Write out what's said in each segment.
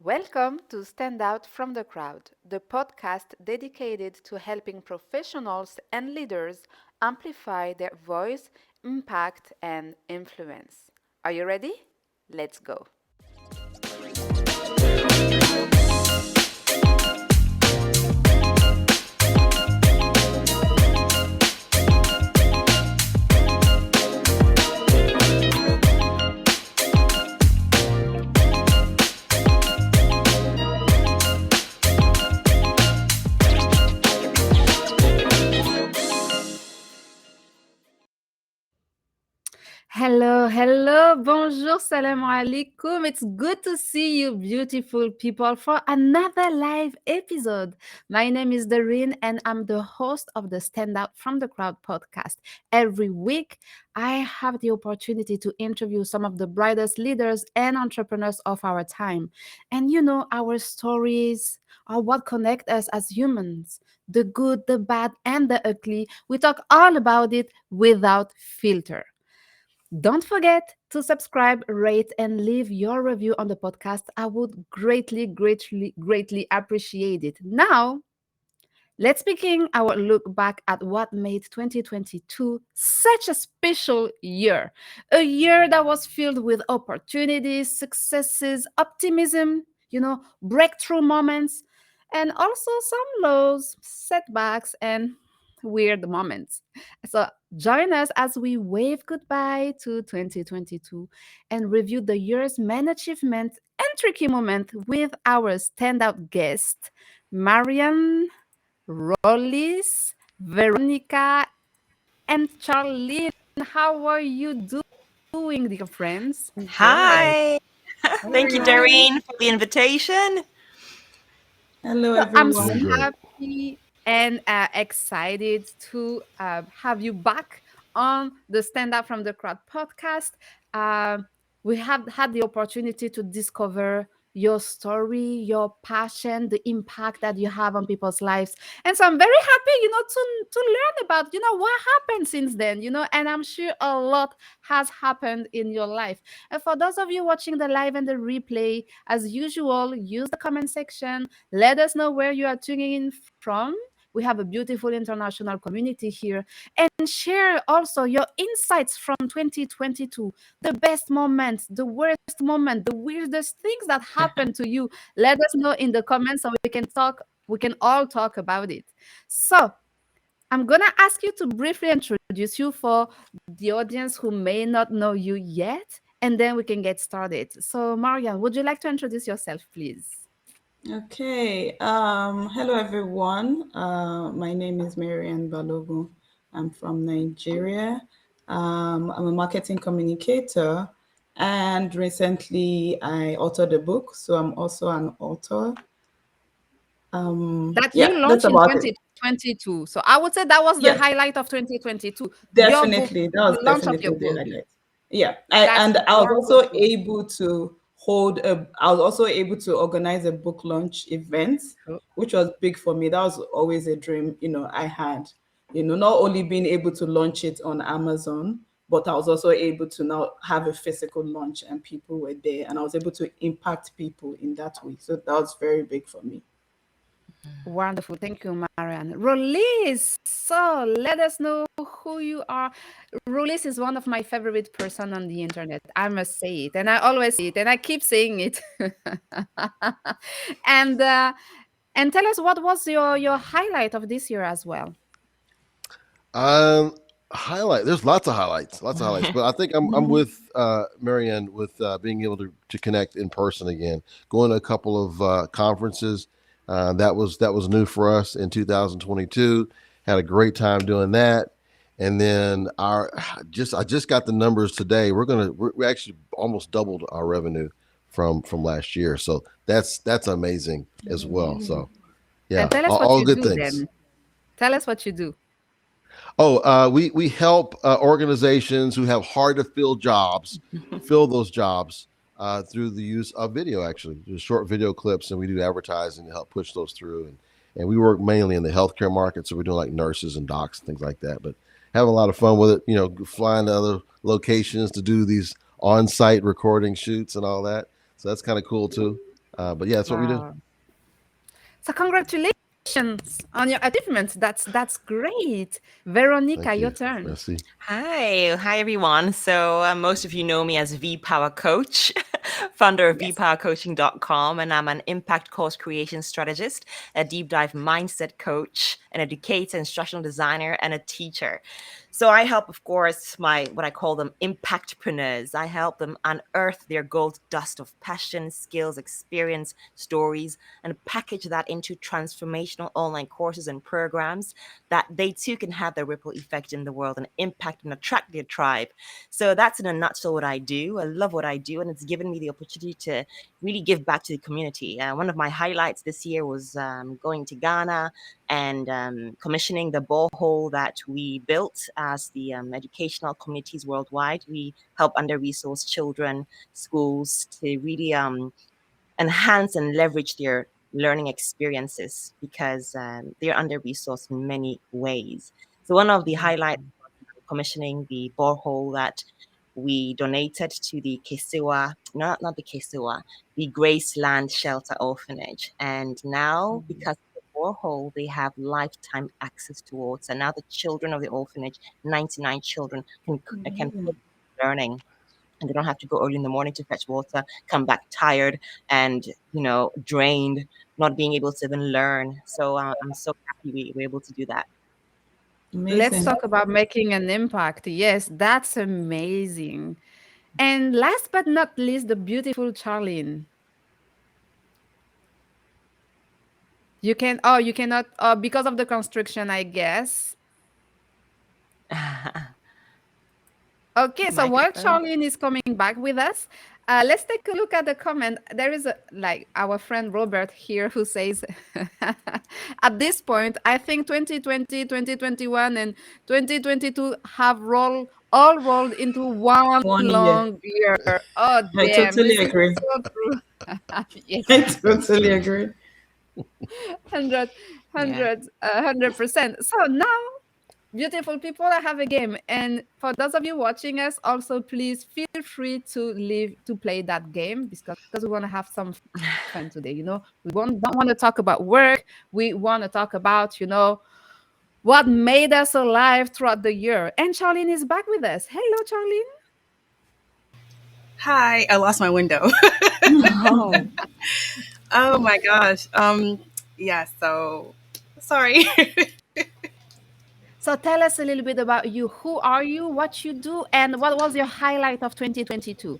Welcome to Stand Out from the Crowd, the podcast dedicated to helping professionals and leaders amplify their voice, impact, and influence. Are you ready? Let's go. Hello, bonjour, salam alaikum. It's good to see you, beautiful people, for another live episode. My name is Darine, and I'm the host of the Stand Out from the Crowd podcast. Every week, I have the opportunity to interview some of the brightest leaders and entrepreneurs of our time. And our stories are what connect us as humans. The good, the bad, and the ugly. We talk all about it without filter. Don't forget to subscribe, rate, and leave your review on the podcast. I would greatly appreciate it. Now, let's begin our look back at what made 2022 such a special year. A year that was filled with opportunities, successes, optimism, breakthrough moments, and also some lows, setbacks, and weird moments. So join us as we wave goodbye to 2022 and review the year's main achievements and tricky moment with our standout guest, Marian, Rollis, Veronica, and Charlene. How are you doing, dear friends? Good. Hi. How are Thank you, you? Darine, for the invitation. Hello, So I'm so everyone. Doing great. happy and excited to have you back on the Stand Up from the Crowd podcast. Uh, we have had the opportunity to discover your story, your passion, the impact that you have on people's lives. And so I'm very happy, to learn about, what happened since then, and I'm sure a lot has happened in your life. And for those of you watching the live and the replay, as usual, use the comment section. Let us know where you are tuning in from. We have a beautiful international community here. And share also your insights from 2022, the best moments, the worst moment, the weirdest things that happened to you. Let us know in the comments so we can all talk about it. So, I'm going to ask you to briefly introduce you for the audience who may not know you yet, and then we can get started. So, Marian, would you like to introduce yourself, please? Okay. Hello, everyone. My name is Marian Balogun. I'm from Nigeria. I'm a marketing communicator, and recently I authored a book, so I'm also an author. That Yeah, you that's launched in about it. 2022. So I would say that was the Yes, highlight of 2022. Your book, definitely. That was the launch of your definitely the book. highlight. Yeah, That's and I was also wonderful. able to I was also able to organize a book launch event, Oh, which was big for me. That was always a dream, I had. Not only being able to launch it on Amazon, but I was also able to now have a physical launch and people were there, and I was able to impact people in that way. So that was very big for me. wonderful. Thank you, Marian. Release. So let us know who you are. Release is one of my favorite person on the internet. I must say it. And I always say it. And I keep saying it. and and tell us what was your highlight of this year as well. Um, Highlight. There's lots of highlights. But I think I'm Mhm. with Marianne with being able to connect in person again. Going to a couple of conferences. That was new for us in 2022. Had a great time doing that. And then I just got the numbers today. We actually almost doubled our revenue from last year. So that's amazing as well. Amazing. So yeah, And tell us what all you good do things. then. Tell us what you do. Oh, we help organizations who have hard to fill jobs fill those jobs through the use of video. Actually, there's short video clips, and we do advertising to help push those through. And we work mainly in the healthcare market, so we're doing like nurses and docs and things like that. But having a lot of fun with it. Flying to other locations to do these on-site recording shoots and all that. So that's kind of cool too. But yeah, that's what we do. Wow. So congratulations on your achievements. That's great. Veronica, Thank your you. turn. Merci. Hi everyone. So most of you know me as V Power Coach, founder of Yes. vpowercoaching.com, and I'm an impact course creation strategist, a deep dive mindset coach, an educator, instructional designer, and a teacher. So I help, of course, my what I call them impactpreneurs. I help them unearth their gold dust of passion, skills, experience, stories, and package that into transformational online courses and programs that they too can have their ripple effect in the world and impact and attract their tribe. So that's in a nutshell what I do. I love what I do, and it's given me the opportunity to really give back to the community. One of my highlights this year was going to Ghana and commissioning the borehole that we built as the educational communities worldwide. We help under-resourced children, schools to really enhance and leverage their learning experiences because they're under resourced in many ways. So one of the highlights was commissioning the borehole that we donated to the Kesiwa, not the Kesiwa, the Graceland Shelter Orphanage. And now, because of the borehole, they have lifetime access to water. And now the children of the orphanage, 99 children, can Amazing. learning, and they don't have to go early in the morning to fetch water, come back tired and drained, not being able to even learn. So I'm so happy we were able to do that. Let's Amazing. talk about making an impact. Yes, that's amazing. And last but not least, the beautiful Charlene. You cannot, because of the constriction, I guess. Okay, so while Microphone. Charlene is coming back with us, let's take a look at the comment. There is our friend Robert here who says, at this point, I think 2020, 2021, and 2022 have all rolled into one One year. long year. Oh, I damn, totally this is agree. so true. I Yes, That's totally good. agree. 100, Yeah. 100%. So now, beautiful people, I have a game. And for those of you watching us, also please feel free to leave to play that game because we want to have some fun today. Don't want to talk about work. We want to talk about, what made us alive throughout the year. And Charlene is back with us. Hello, Charlene. Hi, I lost my window. No. Oh my gosh. Yeah, so sorry. So tell us a little bit about you. Who are you? What you do? And what was your highlight of 2022?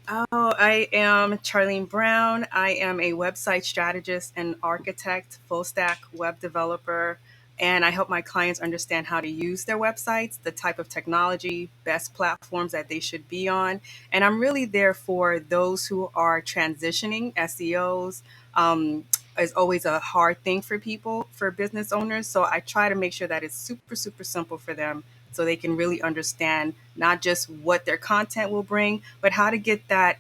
Oh, I am Charlene Brown. I am a website strategist and architect, full stack web developer, and I help my clients understand how to use their websites, the type of technology, best platforms that they should be on. And I'm really there for those who are transitioning. SEOs is always a hard thing for people, for business owners. So I try to make sure that it's super, super simple for them so they can really understand not just what their content will bring, but how to get that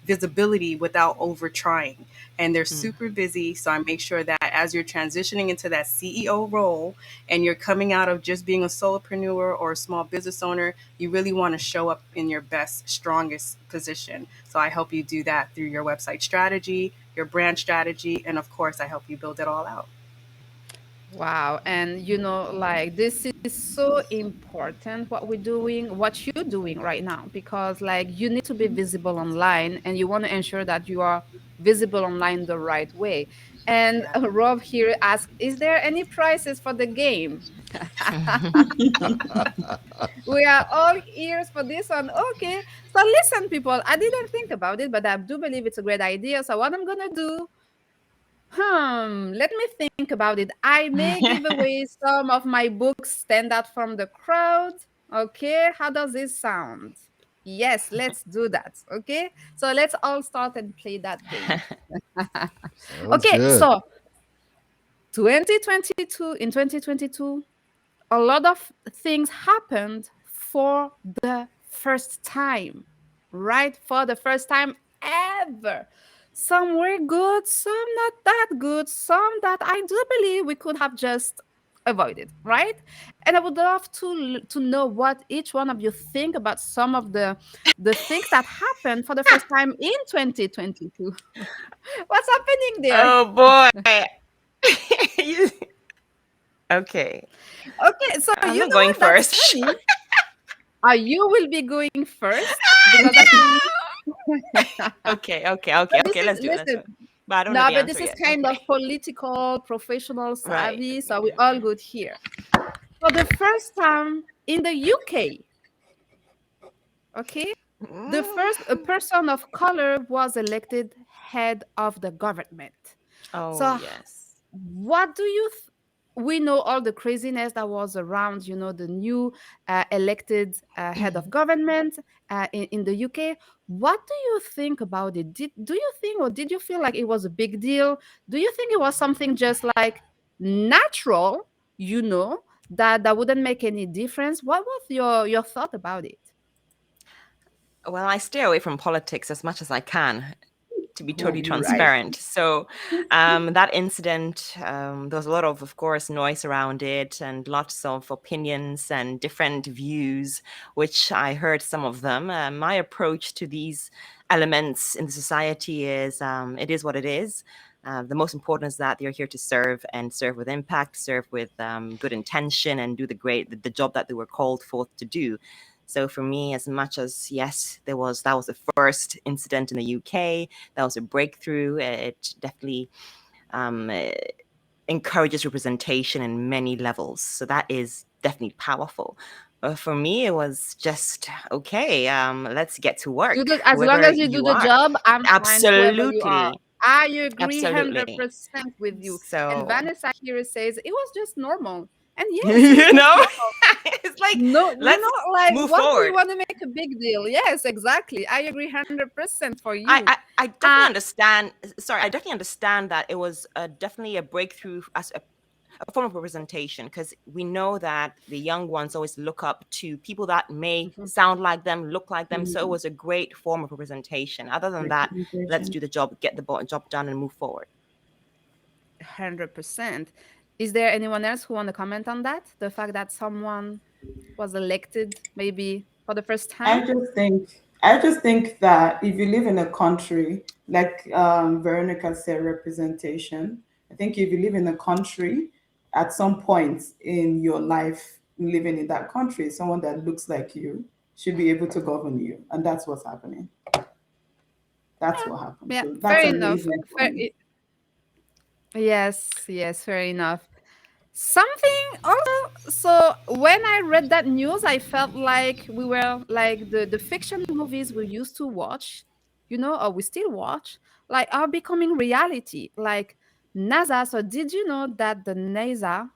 visibility without over trying. And they're Mm. super busy. So I make sure that as you're transitioning into that CEO role and you're coming out of just being a solopreneur or a small business owner, you really want to show up in your best, strongest position. So I help you do that through your website strategy, your brand strategy, and of course, I help you build it all out. Wow. And this is so important what we're doing, what you're doing right now, because you need to be visible online and you want to ensure that you are visible online the right way. And Yeah. Rob here asks, is there any prices for the game? We are all ears for this one. Okay. So listen, people, I didn't think about it, but I do believe it's a great idea. So what I'm gonna do, let me think about it. I may give away some of my books, stand out from the crowd. Okay, how does this sound? Yes, let's do that. Okay, so let's all start and play that game. Sounds Okay, good. so 2022, a lot of things happened for the first time, right? For the first time ever. Some were good, some not that good, some that I do believe we could have just avoid it, right? And I would love to know what each one of you think about some of the things that happened for the first time in 2022. What's happening there? Oh boy. You- okay. Okay, so I'm you not know going what? That's first. funny. You will be going first because actually, but this Okay. is, Let's do it. Let's do listen, it. But I don't know no, the but this answer is yet. kind of Okay. political, professional Right. savvy, so we all good here. For the first time in the UK, okay, the Mm. first a person of color was elected head of the government. Oh So yes. what do you we know all the craziness that was around, the new elected head of government in the UK. What do you think about it? Do you think, or did you feel like it was a big deal? Do you think it was something just like natural, that wouldn't make any difference? What was your thought about it? Well, I stay away from politics as much as I can, to be totally Right. transparent. So that incident, there was a lot of course, noise around it and lots of opinions and different views, which I heard some of them. My approach to these elements in the society is it is what it is. The most important is that they're here to serve and serve with impact, serve with good intention, and do the job that they were called forth to do. So for me, as much as yes, that was the first incident in the UK, that was a breakthrough. It definitely um, eh, encourages representation in many levels. So that is definitely powerful. For me, it was just okay. Let's get to You work, do, as long whoever as you do you the are. job, I'm fine, whoever you are. Absolutely, I agree absolutely. 100% with you. And So Vanessa here says it was just normal. And yes, it is you just know, normal. it's like No, let's like, move what do you forward. want to make a big deal? Yes, exactly. I agree 100% for I, you. I, I definitely Uh, understand. Sorry, I definitely understand that it was definitely a breakthrough as a form of representation, because we know that the young ones always look up to people that may mhm, sound like them, look like them. So it Mm, was a great form of representation. Other than that, let's representation. do the job, get the job done, and move forward. 100%. Is there anyone else who want to comment on that? The fact that someone was elected maybe for the first time? I just think that if you live in a country like Veronica said, representation. I think if you live in a country, at some point in your life, living in that country, someone that looks like you should be able to govern you, and that's what's happening. That's what happened. Yeah, So fair that's enough. amazing for me. Yes, yes, fair enough. Something also, so when I read that news, I felt like we were like the fiction movies we used to watch, or we still watch, like are becoming reality. Like NASA. So did you know that the NASA,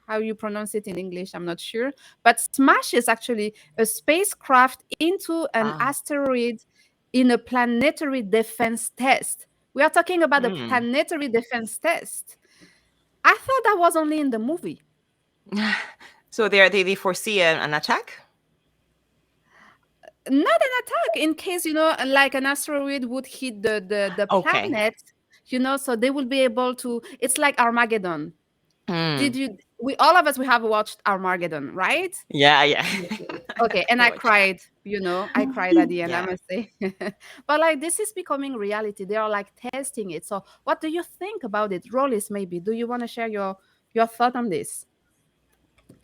how you pronounce it in English, I'm not sure, but smashes actually a spacecraft into an Wow. asteroid in a planetary defense test. We are talking about the Mm. planetary defense test. I thought that was only in the movie. So they foresee an attack. Not an attack, in case, like an asteroid would hit the Okay. planet, so they will be able to. It's like Armageddon. Did Mm. you? We all of us we have watched Armageddon, right? Yeah, yeah. Okay, and I Watch that. cried. I cried at the end. I Yeah. must say, but like this is becoming reality. They are like testing it. So, what do you think about it, Rollis? Maybe do you want to share your thought on this?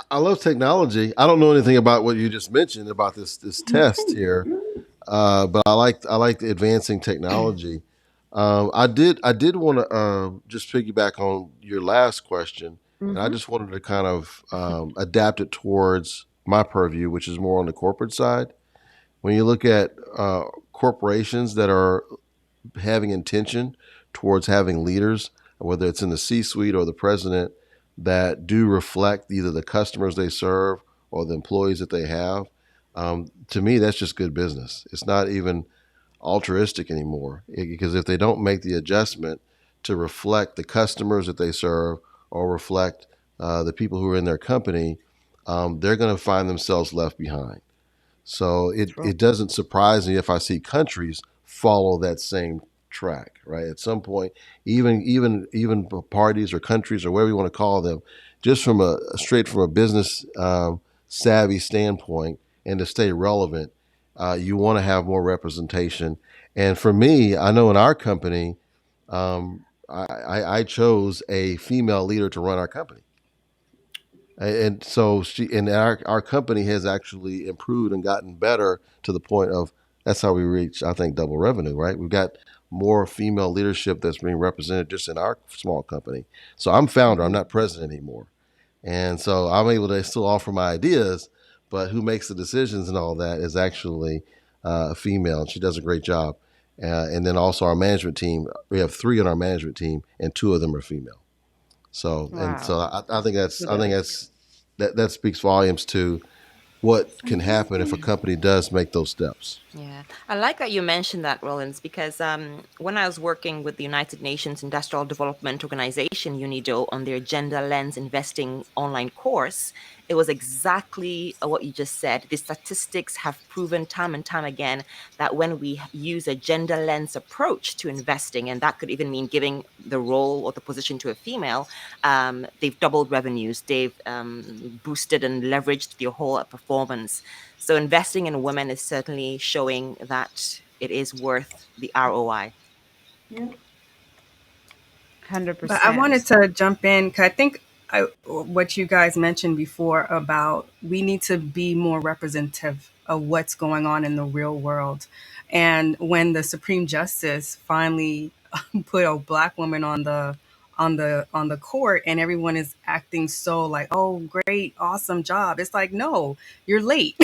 I love technology. I don't know anything about what you just mentioned about this test here, but I like advancing technology. I did want to just piggyback on your last question, and I Mm-hmm. just wanted to kind of adapt it towards my purview, which is more on the corporate side. When you look at corporations that are having intention towards having leaders, whether it's in the C-suite or the president, that do reflect either the customers they serve or the employees that they have. To me, that's just good business. It's not even altruistic anymore, because if they don't make the adjustment to reflect the customers that they serve or reflect the people who are in their company, they're going to find themselves left behind. So it, True. it doesn't surprise me if I see countries follow that same track, right? At some point, even parties or countries or whatever you want to call them, just from a straight from a business savvy standpoint, and to stay relevant, you want to have more representation. And for me, I know in our company, I chose a female leader to run our company. And so our company has actually improved and gotten better to the point of that's how we reach, I think, double revenue, right? We've got more female leadership that's being represented just in our small company. So I'm founder, I'm not president anymore. And so I'm able to still offer my ideas, but who makes the decisions and all that is actually a female. She does a great job. And then also our management team, we have 3 on our management team, and 2 of them are female. So Wow. I think that speaks volumes to what can happen if a company does make those steps. Yeah, I like that you mentioned that, Rollins, because when I was working with the United Nations Industrial Development Organization, UNIDO, on their Gender Lens Investing online course, it was exactly what you just said. The statistics have proven time and time again that when we use a gender lens approach to investing, and that could even mean giving the role or the position to a female, they've doubled revenues, they've boosted and leveraged their whole performance. So investing in women is certainly showing that it is worth the ROI. Yeah. But I 100%. wanted to jump in because I think what you guys mentioned before about we need to be more representative of what's going on in the real world. And when the Supreme Justice finally put a black woman on the court and everyone is acting so like, oh great, awesome job. It's like, no, you're late.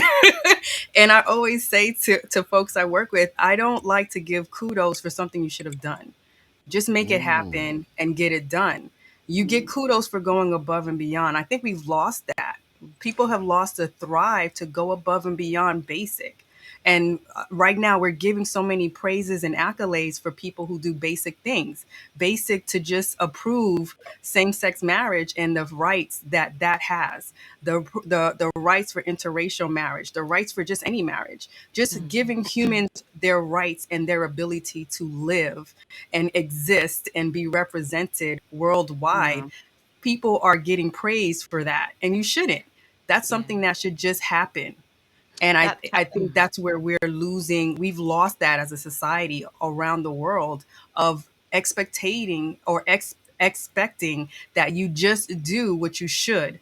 And I always say to folks I work with, I don't like to give kudos for something you should have done. Just make it Mm. happen and get it done. You get kudos for going above and beyond. I think we've lost that. People have lost the thrive to go above and beyond basic. And right now, we're giving so many praises and accolades for people who do basic things, basic to just approve same-sex marriage and the rights that that has, the rights for interracial marriage, the rights for just any marriage, just giving humans their rights and their ability to live and exist and be represented worldwide. Yeah, People are getting praised for that, and you shouldn't. That's yeah. something that should just happen. And I, That I think that's where we've lost that as a society around the world of expecting that you just do what you should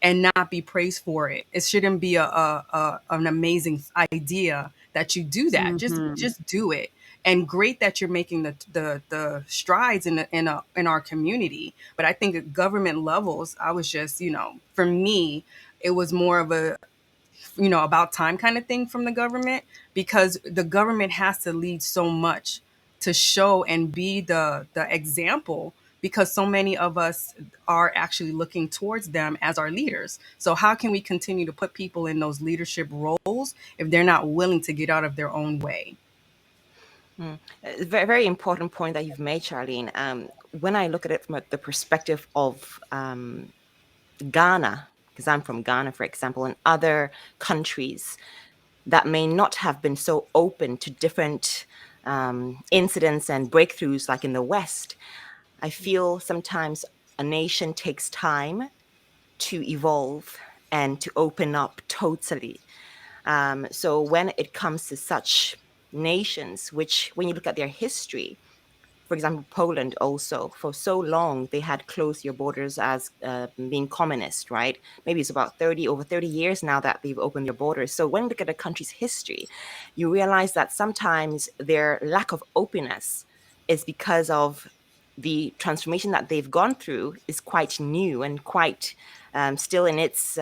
and not be praised for it. It shouldn't be an amazing idea that you do that. Mhm. Just do it. And great that you're making the strides in our community. But I think at government levels, I was just, for me, it was more of a about time kind of thing from the government, because the government has to lead so much to show and be the example, because so many of us are actually looking towards them as our leaders. So how can we continue to put people in those leadership roles if they're not willing to get out of their own way? very, very important point that you've made, Charlene. When I look at it from the perspective of Ghana, because I'm from Ghana, for example, and other countries that may not have been so open to different incidents and breakthroughs like in the West, I feel sometimes a nation takes time to evolve and to open up totally. So when it comes to such nations, which when you look at their history, for example, Poland also, for so long, they had closed their borders as being communist, right? Maybe it's about over 30 years now that they've opened their borders. So when you look at a country's history, you realize that sometimes their lack of openness is because of the transformation that they've gone through is quite new and quite still in its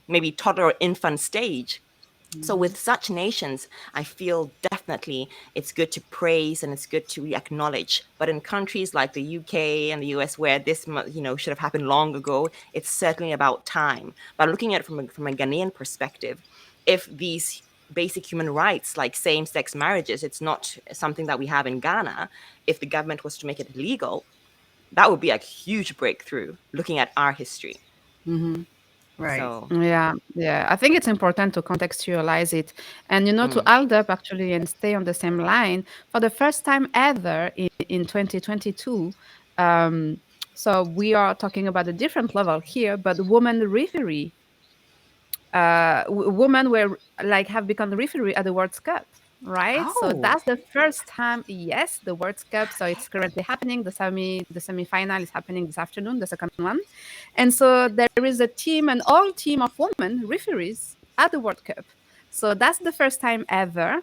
maybe toddler or infant stage. So with such nations, I feel definitely it's good to praise and it's good to acknowledge. But in countries like the UK and the US, where this should have happened long ago, it's certainly about time. But looking at it from a Ghanaian perspective, if these basic human rights like same-sex marriages, it's not something that we have in Ghana. If the government was to make it legal, that would be a huge breakthrough. Looking at our history. Hmm. Right. So, Yeah, yeah. I think it's important to contextualize it. And, to mm. add up actually and stay on the same line, for the first time ever in 2022, um, so we are talking about a different level here, but women referee, women were like have become the referee at the World Cup, right? So Oh, that's the first time. Yes, the World Cup. So it's currently happening. The semi-final is happening this afternoon, the second one, and so there is a team, an all team of women referees at the World Cup. So that's the first time ever.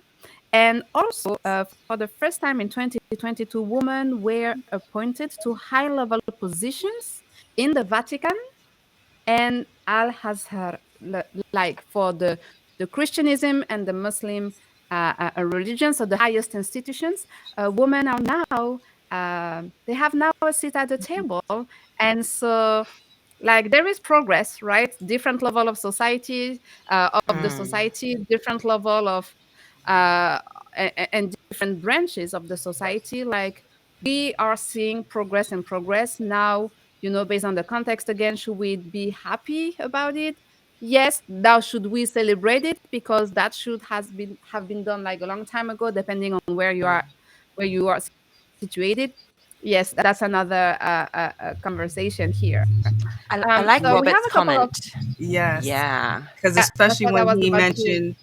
And also, for the first time in 2022, women were appointed to high level positions in the Vatican and Al Azhar, like for the Christianism and the Muslim religion, so the highest institutions, women are now they have now a seat at the table, and so like there is progress, right? Different level of society, of the mm. society, different level of uh, and different branches of the society. Like we are seeing progress and progress now, based on the context again. Should we be happy about it? Yes. Now should we celebrate it, because that should has been have been done like a long time ago, depending on where you are situated. Yes, that's another conversation here. I like So we have Robert's a couple of, comment. Yes. Yeah. Because that's especially what I when was he about to. mentioned,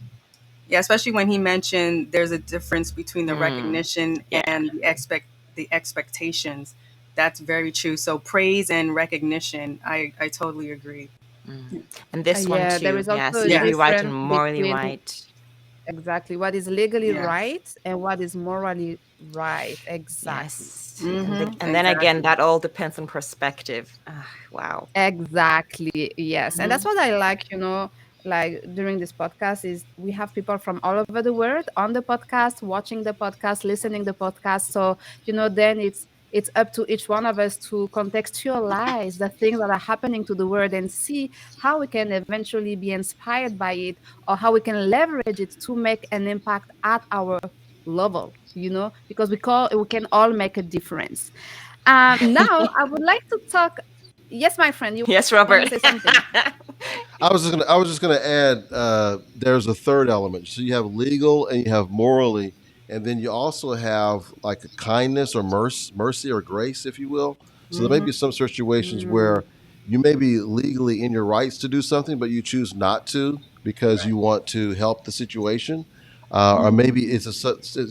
yeah, especially when he mentioned there's a difference between the Mm. recognition Yeah. and the expectations. That's very true. So praise and recognition, I totally agree. Mm. And this one Yeah, there too. is also Yes, a Yeah. legally right and difference morally between right. exactly what is legally Yes. right and what is morally right. Exactly. Yes. Mm-hmm. And then again, Exactly. that all depends on perspective. Ah, wow. Exactly. Yes. And that's Mm-hmm. what I like, like during this podcast is we have people from all over the world on the podcast, watching the podcast, listening the podcast. So, then it's up to each one of us to contextualize the things that are happening to the world and see how we can eventually be inspired by it, or how we can leverage it to make an impact at our level, because we can all make a difference. Now I would like to talk. Yes, my friend, you Yes, want to Robert. say something? I was just gonna add. There's a third element. So you have legal and you have morally, and then you also have like a kindness or mercy or grace, if you will. So there may Mm-hmm. be some situations Mm, where you may be legally in your rights to do something, but you choose not to because Right. you want to help the situation, or Mhm. maybe it's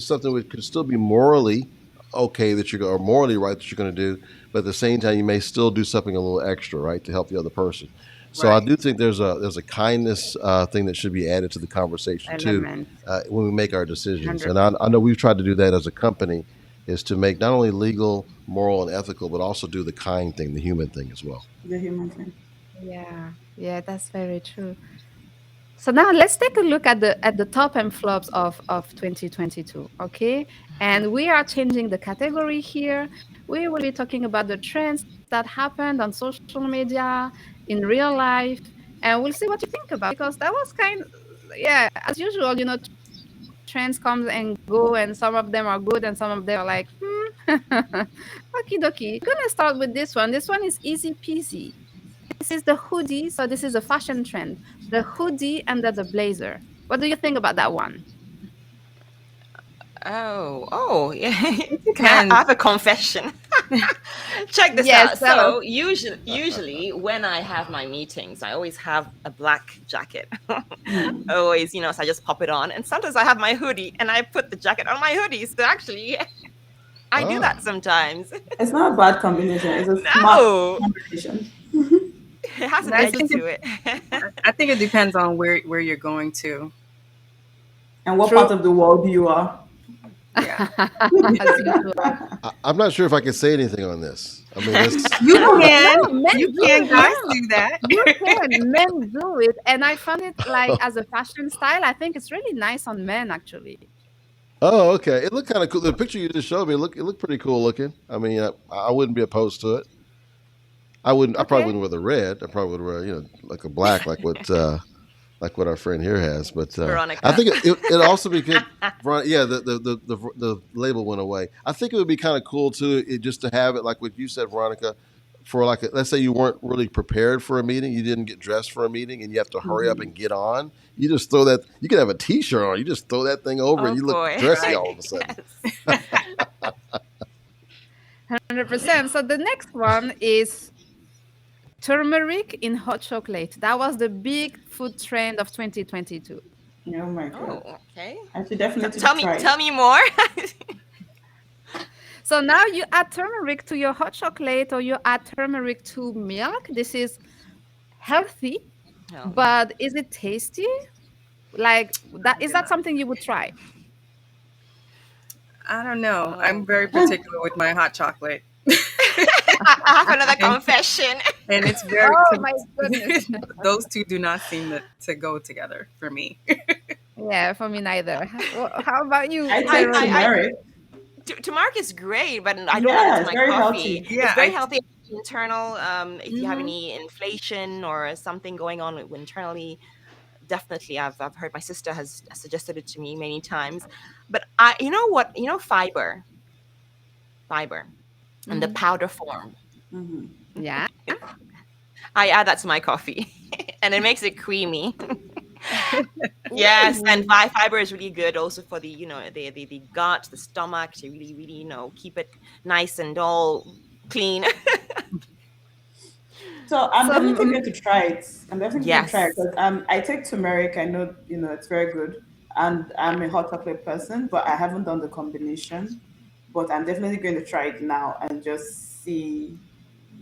something which could still be morally okay that you're or morally right that you're going to do, but at the same time you may still do something a little extra, right, to help the other person. So I Right. do think there's a kindness thing that should be added to the conversation too element, when we make our decisions. 100. And I know we've tried to do that as a company, is to make not only legal, moral, and ethical, but also do the kind thing, the human thing as well. The human thing. Yeah, yeah, that's very true. So now let's take a look at the top and flops of 2022, okay? And we are changing the category here. We will be talking about the trends that happened on social media, in real life, and we'll see what you think about, because that was yeah, as usual, trends come and go, and some of them are good and some of them are like, okie dokie. Gonna start with this one. This one is easy peasy. This is the hoodie. So this is a fashion trend. The hoodie under the blazer. What do you think about that one? Oh, yeah. It I depends. have a confession. Check this Yes, out. tell us. So usually when I have my meetings, I always have a black jacket. Mm. Always, so I just pop it on. And sometimes I have my hoodie and I put the jacket on my hoodie. So actually, I do Ah, that sometimes. It's not a bad combination. It's a smart No, combination. it has an I This edge is think to it. I think it depends on where you're going to. And what true. part of the world you are? Yeah. As usual. I'm not sure if I can say anything on this. I mean, that's You No, no, can. men You do can. it. Guys No, do that. you can. Men do it. And I found it like as a fashion style. I think it's really nice on men, actually. oh, okay. It looked kind of cool. The picture you just showed me, it looked pretty cool looking. I mean, I wouldn't be opposed to it. I wouldn't. I probably Okay. wouldn't wear the red. I probably would wear, like a black, like what our friend here has. But I Veronica. think it also be good. Yeah, the label went away. I think it would be kind of cool too, just to have it like what you said, Veronica, for like, let's say you weren't really prepared for a meeting, you didn't get dressed for a meeting, and you have to hurry up and get on. You just throw that. You can have a T-shirt on. You just throw that thing over, and Oh you look boy. dressy Right. all of a sudden. Yes. 100%. So the next one is turmeric in hot chocolate. That was the big food trend of 2022. Oh my god. Oh, okay. I should definitely Tell me, try tell it. me more. So now you add turmeric to your hot chocolate or you add turmeric to milk. This is healthy, No. but is it tasty? Like that, is that something you would try? I don't know. Oh I'm very God. particular with my hot chocolate. I have another and, confession. and it's very, Oh my goodness. those two do not seem to go together for me. Yeah, for me neither. How about you, I take I Veronica? turmeric. turmeric is great, but I don't add it Yeah, to it's my very coffee. healthy. It's Yeah, very healthy internal. If you have Mm-hmm. any inflation or something going on internally, definitely I've heard my sister has suggested it to me many times. But you know what? You know fiber in the Mm-hmm. powder form. Mm-hmm. Yeah. I add that to my coffee, and it makes it creamy. Yes, and Ooh. fiber is really good also for the the gut, the stomach to really really keep it nice and all clean. So I'm So definitely going to try it. I'm definitely going to try it Yes. because I take turmeric. I know it's very good, and I'm a hot chocolate person, but I haven't done the combination. But I'm definitely going to try it now and just see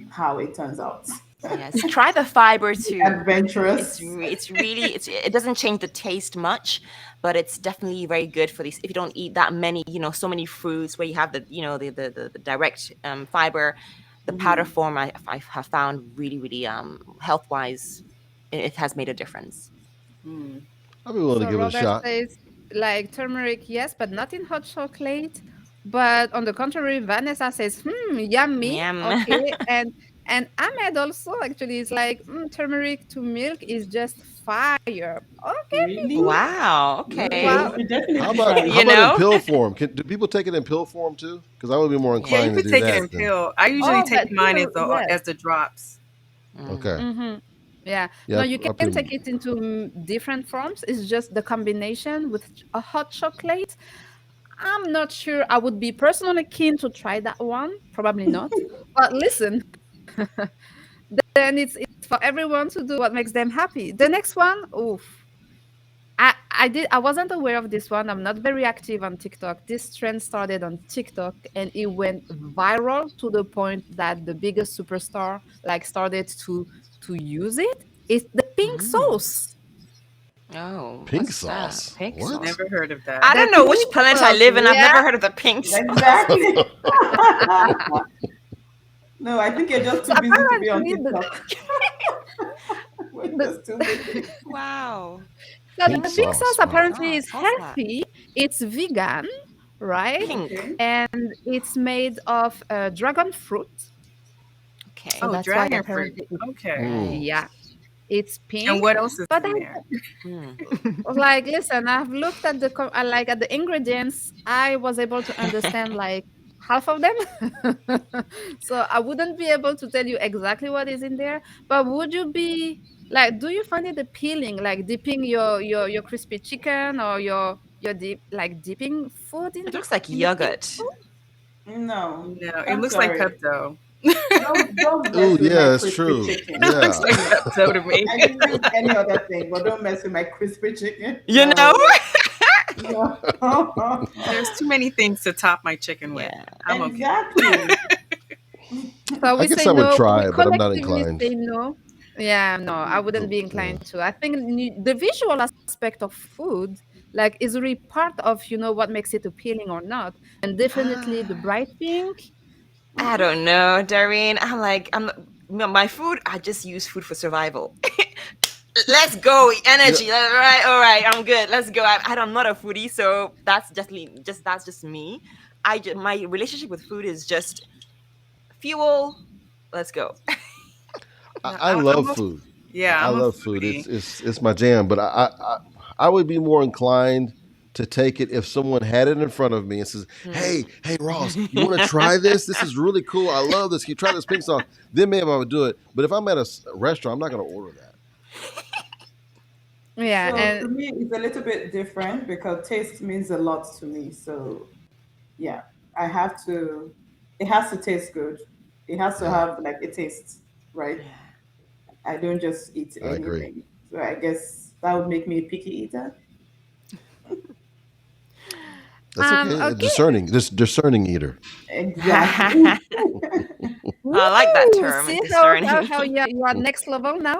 how it turns out. Yes, try the fiber too. Adventurous. It's really it doesn't change the taste much, but it's definitely very good for these if you don't eat that many, so many fruits where you have the the direct fiber, the powder Hmm. form I have found really really health wise it has made a difference. Hmm. I'd be willing to So give it a Robert shot. says like turmeric, yes, but not in hot chocolate. But on the contrary, Vanessa says, yummy. Yum. Okay. And Ahmed also actually is like, turmeric to milk is just fire. Okay, Really? people. Wow. Okay, Okay. we Wow. should How definitely about try how it. You about in know? pill form? Do people take it in pill form too? Because I would be more Yeah, you inclined to could do take it in that than. pill. I usually Oh, take but mine pill, yes. as the drops. Mm. Okay. Mm-hmm. Yeah. Yeah, No, you I can take pretty. it into different forms. It's just the combination with a hot chocolate. I'm not sure I would be personally keen to try that one. Probably not. But listen, then it's for everyone to do what makes them happy. The next one, oof. I wasn't aware of this one. I'm not very active on TikTok. This trend started on TikTok and it went viral to the point that the biggest superstar like started to use it. It's the pink Mm. sauce. Oh, Pink what's that? sauce. Pink What? sauce. Never heard of that. I The don't know which pink planet I sauce, live in. I've yeah. never heard of the pink sauce. Exactly. No, I think you're just So too busy to be on apparently TikTok. We're the, just too busy. Wow. so Pink the pink Pink sauce sauce. Wow. apparently is sauce. What's that? healthy. It's vegan, right? Pink. Okay. And it's made of dragon fruit. So Okay. Oh, that's why dragon fruit. apparently it's, Okay. Mm. Right. yeah, it's And pink. what else is But in there? Mm. I was like, listen, I've looked at like at the ingredients. I was able to understand like half of them. So I wouldn't be able to tell you exactly what is in there. But would you be like, do you find it appealing, like dipping your crispy chicken or your dipping food It looks like in the pink yogurt. food? No, No, it I'm looks like sorry. Pepto. Don't Oh mess with my yeah, that's crispy true. chicken. Looks Yeah. like Pepto to me. I can use any other thing, but don't mess with my crispy chicken. You know? No, no. There's too many things to top my chicken with. Yeah. I'm okay. Exactly. So I we guess say I would no. We try it, but I'm not collectively inclined. say no. Yeah, no, I wouldn't Oh, be yeah. inclined to. I think the visual aspect of food, like, is really part of what makes it appealing or not, and definitely the bright pink. I don't know, Darine. My food. I just use food for survival. Let's go, Yeah. energy. All right, I'm good. Let's go. I'm not a foodie, so that's just me. My relationship with food is just fuel. Let's go. No, I love I'm a, food. yeah, I I'm a love food. foodie. It's my jam. But I would be more inclined to take it if someone had it in front of me and says, hey, Ross, you want to try this? This is really cool. I love this. Can you try this pink sauce? Then maybe I would do it. But if I'm at a restaurant, I'm not going to order that. Yeah, So and for me, it's a little bit different because taste means a lot to me. So yeah, I have to. It has to taste good. It has to Yeah, have like a taste, right? I don't just eat I agree. anything. So I guess that would make me a picky eater. That's okay. A okay. discerning eater. Exactly. I like that Woo! term, See discerning. how you are next level now?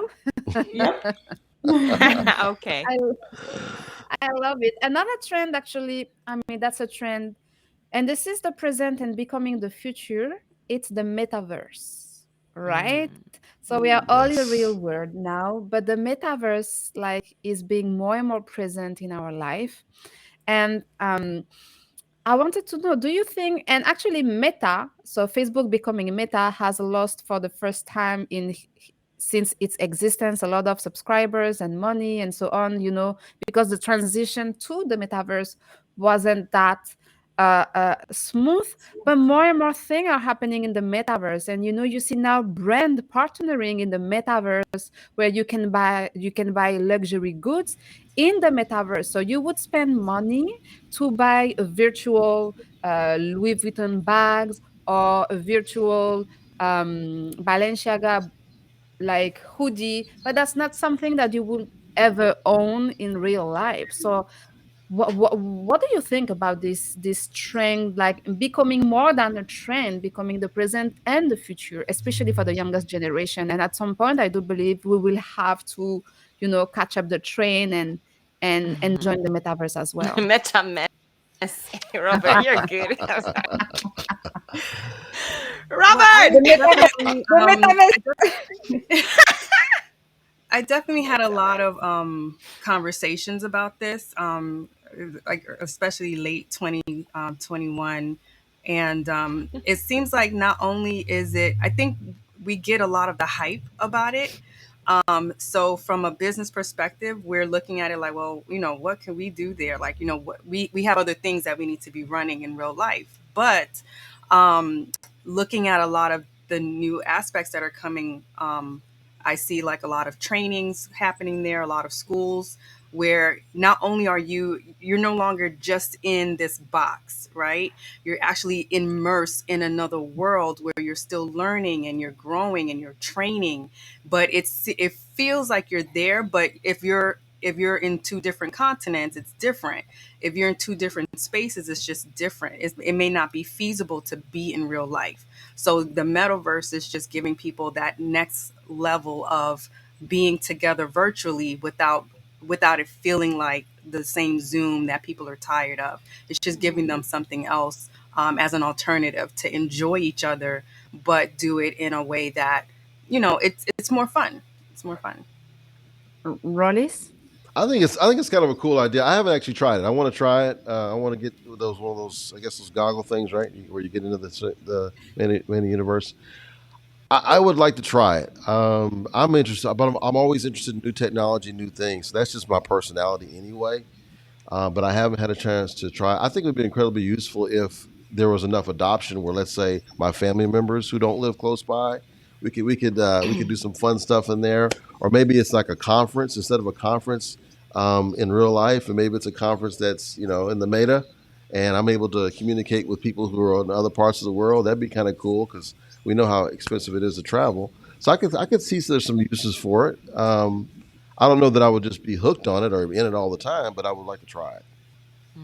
Yep. Okay. I I love it. Another trend, actually, I mean, that's a trend, and this is the present and becoming the future. It's the metaverse, right? Mm. So we are all in the real Yes. world now, but the metaverse, like, is being more and more present in our life. And I wanted to know, do you think, and actually Meta, so Facebook becoming Meta has lost for the first time since its existence a lot of subscribers and money and so on, because the transition to the metaverse wasn't that smooth, but more and more things are happening in the metaverse. And you see now brand partnering in the metaverse where you can buy luxury goods in the metaverse. So you would spend money to buy a virtual Louis Vuitton bags or a virtual Balenciaga like hoodie, but that's not something that you will ever own in real life. So what do you think about this trend, like becoming more than a trend, becoming the present and the future, especially for the youngest generation? And at some point, I do believe we will have to, catch up the train and join the metaverse as well. Meta mess. Robert, you're good. I Robert! The metaverse, definitely, the I definitely had a lot of conversations about this, like especially late 2021. And it seems like not only is it, I think we get a lot of the hype about it. So from a business perspective, we're looking at it like, well, what can we do there? Like, what we have other things that we need to be running in real life. But looking at a lot of the new aspects that are coming, I see like a lot of trainings happening there, a lot of schools where not only you're no longer just in this box, right? You're actually immersed in another world where you're still learning and you're growing and you're training, but it feels like you're there. But if you're in two different continents, it's different. If you're in two different spaces, it's just different. It may not be feasible to be in real life. So the metaverse is just giving people that next level of being together virtually without it feeling like the same Zoom that people are tired of. It's just giving them something else, as an alternative to enjoy each other, but do it in a way that it's more fun. It's more fun. Rollis? I think it's kind of a cool idea. I haven't actually tried it. I want to try it. I want to get one of those, I guess, those goggle things, right, where you get into the mini universe. I would like to try it. I'm interested, but I'm always interested in new technology, new things. So that's just my personality anyway. But I haven't had a chance to try. I think it would be incredibly useful if there was enough adoption where, let's say, my family members who don't live close by, we could do some fun stuff in there, or maybe it's like a conference instead of a conference in real life, and maybe it's a conference that's in the meta, and I'm able to communicate with people who are in other parts of the world. That'd be kind of cool because we know how expensive it is to travel. So I could see there's some uses for it. I don't know that I would just be hooked on it or in it all the time, but I would like to try it.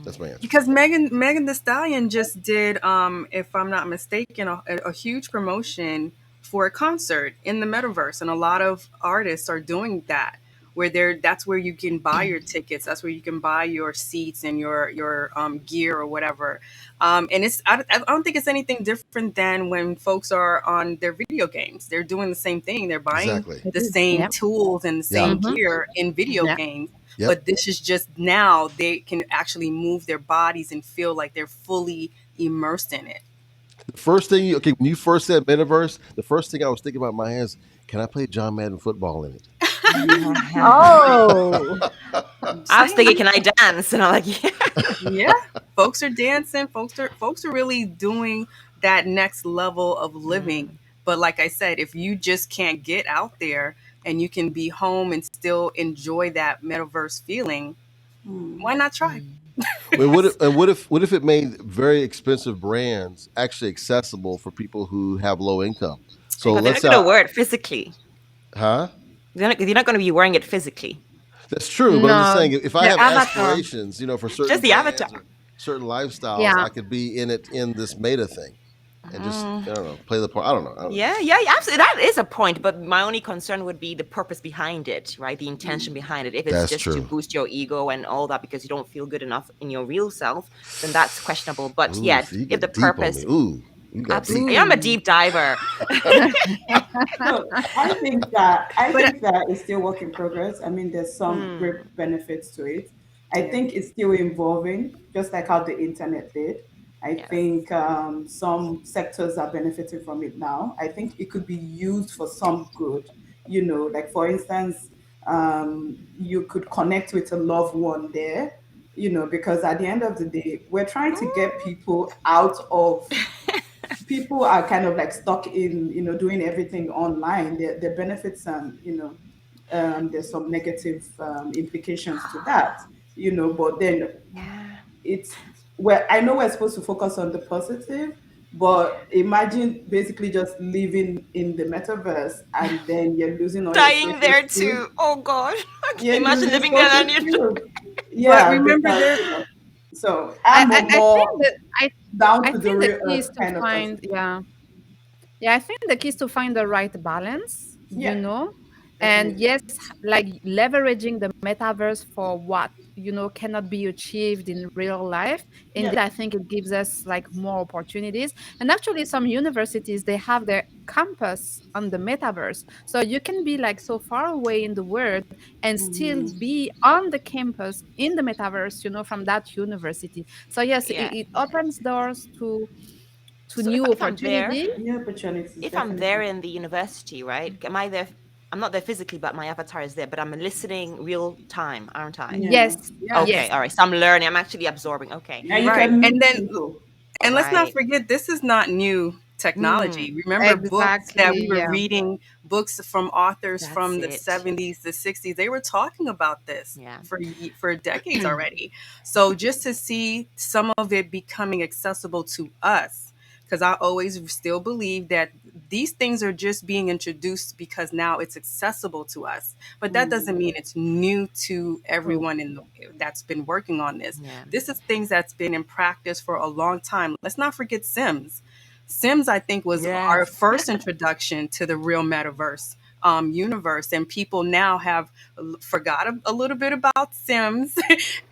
That's my answer. Because Megan the Stallion just did, if I'm not mistaken, a huge promotion for a concert in the metaverse, and a lot of artists are doing that. That's where you can buy your tickets. That's where you can buy your seats and your gear or whatever. And I don't think it's anything different than when folks are on their video games. They're doing the same thing. They're buying Exactly. It the is. same Yeah. tools and the Yeah. same Mm-hmm. gear in video Yeah. games. Yep. But this is just now they can actually move their bodies and feel like they're fully immersed in it. The first thing, when you first said metaverse, the first thing I was thinking about in my head is, can I play John Madden football in it? Oh, I'm I was thinking, saying, can I dance? And I'm like, yeah. yeah, folks are dancing. Folks are really doing that next level of living. Mm, But like I said, if you just can't get out there and you can be home and still enjoy that metaverse feeling, Hmm. why not try? mm. Well, Yes. what if it made very expensive brands actually accessible for people who have low income? So But they're let's not say, going to wear it physically. huh? You're not going to be wearing it physically. That's true, but I'm just No, saying if I the have avatar. aspirations, for certain Just the avatar. brands or certain lifestyles, Yeah. I could be in it in this meta thing and just Mm, I don't know, play the part. I don't know. I don't know. yeah, yeah, yeah, absolutely. That is a point. But my only concern would be the purpose behind it, right? The intention behind it. If it's That's just to true. boost your ego and all that because you don't feel good enough in your real self, then that's questionable. But Ooh, yeah, see, you if the getting deep on me. purpose, Ooh, you got deep. absolutely, I'm a Ooh. deep diver. So I But think that it's still work in progress. I mean, there's some great Mm, benefits to it. I yeah, think it's still evolving, just like how the internet did. I yes. think some sectors are benefiting from it now. I think it could be used for some good. Like for instance, you could connect with a loved one there. Because at the end of the day, we're trying to get people out of people are kind of like stuck in doing everything online. The benefits and there's some negative implications to that. But then Yeah. it's well, I know we're supposed to focus on the positive, but imagine basically just living in the metaverse and then you're losing all your Dying social there skills. too. Oh God. You're Imagine losing living there social and you're skills. but Yeah, remember because there. so I, I'm I, I think more that I down I to the think the real key earth is to kind of find, person. yeah. Yeah, I think the key is to find the right balance, Yeah, and definitely. yes, like leveraging the metaverse for what, cannot be achieved in real life. Indeed, Yep. I think it gives us like more opportunities. And actually, some universities, they have their campus on the metaverse. So you can be like so far away in the world and still Mhm. be on the campus in the metaverse, from that university. So yes, it, yeah. it opens doors to So new if I'm there, opportunities. New opportunities, if I'm there definitely. in the university, right? Am I there? I'm not there physically, but my avatar is there. But I'm listening real time, aren't I? Yeah. Yes, Yeah. Okay, yes, all right. So I'm learning. I'm actually absorbing. Okay, And you Right. can And meet then, people. and let's not right. forget, this is not new technology. Mm, Remember books that we exactly. were Yeah. reading, books from authors that's from the it. 70s, the 60s. They were talking about this Yeah. for decades already. So just to see some of it becoming accessible to us, because I always still believe that these things are just being introduced because now it's accessible to us. But that doesn't Mm. mean it's new to True. everyone that's been working on this. Yeah. This is things that's been in practice for a long time. Let's not forget Sims. Sims, I think, was our Yes. first introduction to the real metaverse universe, and people now have forgot a little bit about Sims,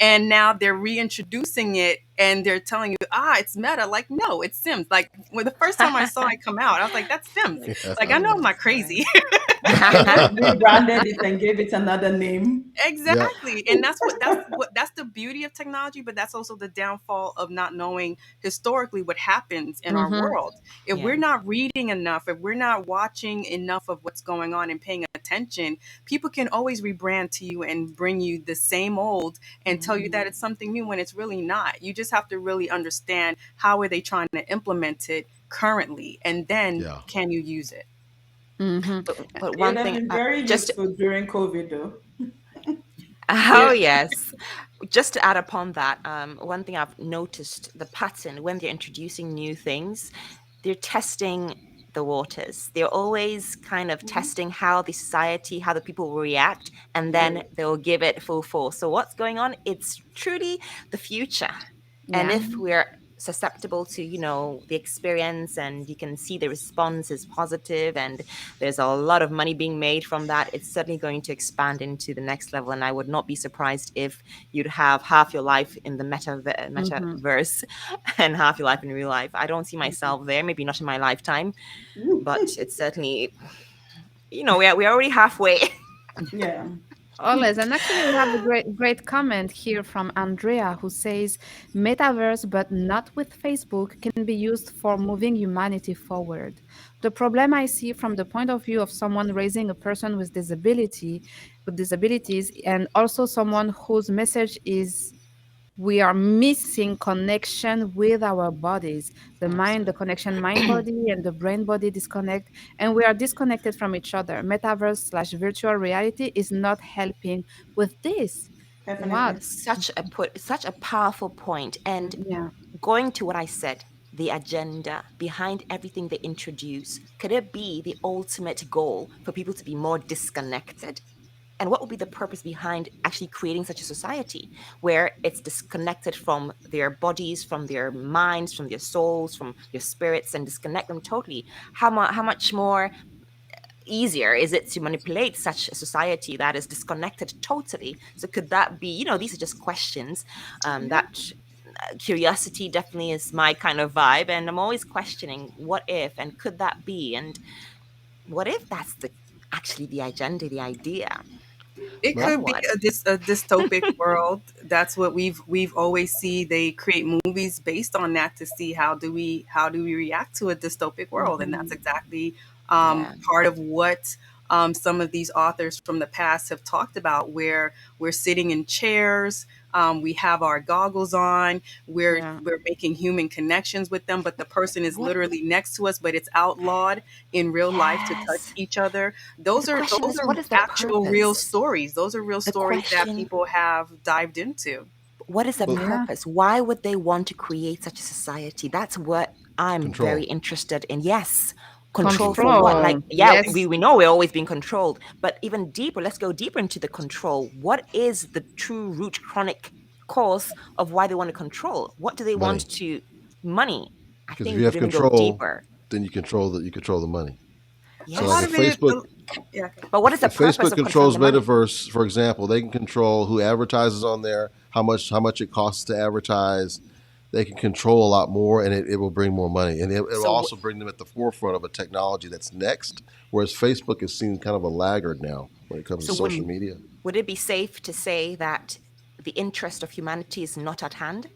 and now they're reintroducing it, and they're telling you, it's meta. Like, no, it's Sims. Like, when the first time I saw it come out, I was like, that's Sims. Yeah. Like, I know I'm Oh not boy. crazy. They just rebranded it and gave it another name. Yeah. Exactly. And that's the beauty of technology, but that's also the downfall of not knowing historically what happens in our Mm-hmm. world. If Yeah. we're not reading enough, if we're not watching enough of what's going on and paying attention, people can always rebrand to you and bring you the same old and tell you that Mhm. it's something new when it's really not. You just have to really understand how are they trying to implement it currently, and then Yeah. can you use it? Mm-hmm. But It would one have thing, been very just useful during COVID, though. oh Yeah. yes, just to add upon that, one thing I've noticed the pattern when they're introducing new things, they're testing the waters. They're always kind of Mhm. testing how the society, how the people will react, and Yeah. then they'll give it full force. So what's going on? It's truly the future. And Yeah. if Mhm. we're susceptible to, the experience and you can see the response is positive and there's a lot of money being made from that, it's certainly going to expand into the next level. And I would not be surprised if you'd have half your life in the Mm-hmm. metaverse and half your life in real life. I don't see myself there, maybe not in my lifetime, but it's certainly, we're already halfway. Yeah. Always. And actually, we have a great comment here from Andrea who says, metaverse, but not with Facebook, can be used for moving humanity forward. The problem I see from the point of view of someone raising a person with disabilities, and also someone whose message is we are missing connection with our bodies, the mind, the Absolutely. connection mind body and the brain body disconnect, and we are disconnected from each other. Metaverse slash virtual reality is not helping with this. Wow. Definitely. Such a powerful point. And Yeah. going to what I said, the agenda behind everything they introduce, could it be the ultimate goal for people to be more disconnected? And what would be the purpose behind actually creating such a society where it's disconnected from their bodies, from their minds, from their souls, from their spirits, and disconnect them totally? How much more easier is it to manipulate such a society that is disconnected totally? So could that be, these are just questions Yeah. that curiosity definitely is my kind of vibe, and I'm always questioning what if and could that be, and what if that's the actually the agenda, the idea. It Well, Then could be what? a dystopic world. That's what we've always see. They create movies based on that to see how do we react to a dystopic world, and that's Mhm. exactly Yeah. part of what some of these authors from the past have talked about. Where we're sitting in chairs, we have our goggles on, we're Yeah. we're making human connections with them, but the person is What? literally next to us, but it's outlawed in real life to touch Yes. each other. But those the are question those is, are what is the actual real purpose? stories. Those are real The stories that question, people have dived into. what is the well, Yeah. purpose? Why would they want to create such a society? That's what I'm very control. interested in. Yes. Control for what? Control. Like, Control. yeah, Ex- Yes. we know we're always being controlled, but even deeper, let's go deeper into the control. What is the true root chronic cause of why they want to control? What do they want Money. to money? I Because think if we you could have even go control, deeper. then you control the money. a So like lot Yes. of it is yeah. Okay. But what is the if purpose Facebook of controlling controls the money? metaverse, for example, they can control who advertises on there, how much it costs to advertise. They can control a lot more, and it will bring more money, and it'll So also bring them at the forefront of a technology that's next. Whereas Facebook is seen kind of a laggard now when it comes to so would social media. would it be safe to say that the interest of humanity is not at hand?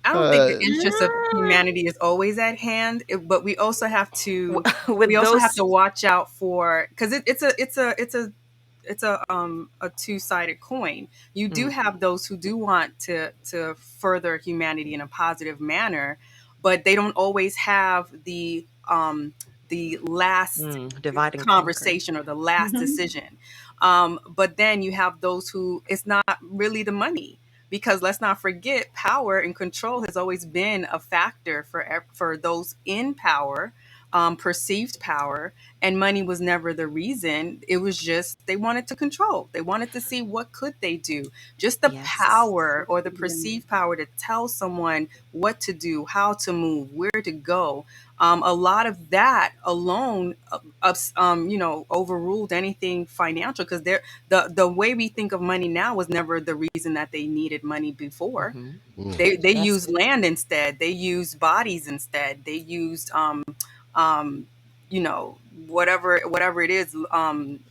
I don't think the Uh, interest of humanity is always at hand, but we also have to we With also have those, to watch out for, because it's a two-sided coin. You do mm, have those who do want to further humanity in a positive manner, but they don't always have the last divide and conquer. conversation or the last Mhm. decision. But then you have those who it's not really the money, because let's not forget, power and control has always been a factor for those in power, perceived power, and money was never the reason. It was just they wanted to control. They wanted to see what could they do. Just the Yes. power or the Yeah. perceived power to tell someone what to do, how to move, where to go. A lot of that alone, overruled anything financial, because the way we think of money now was never the reason that they needed money before. Mm-hmm. mm, They Yes. used land instead. They used bodies instead. They used um, whatever it is,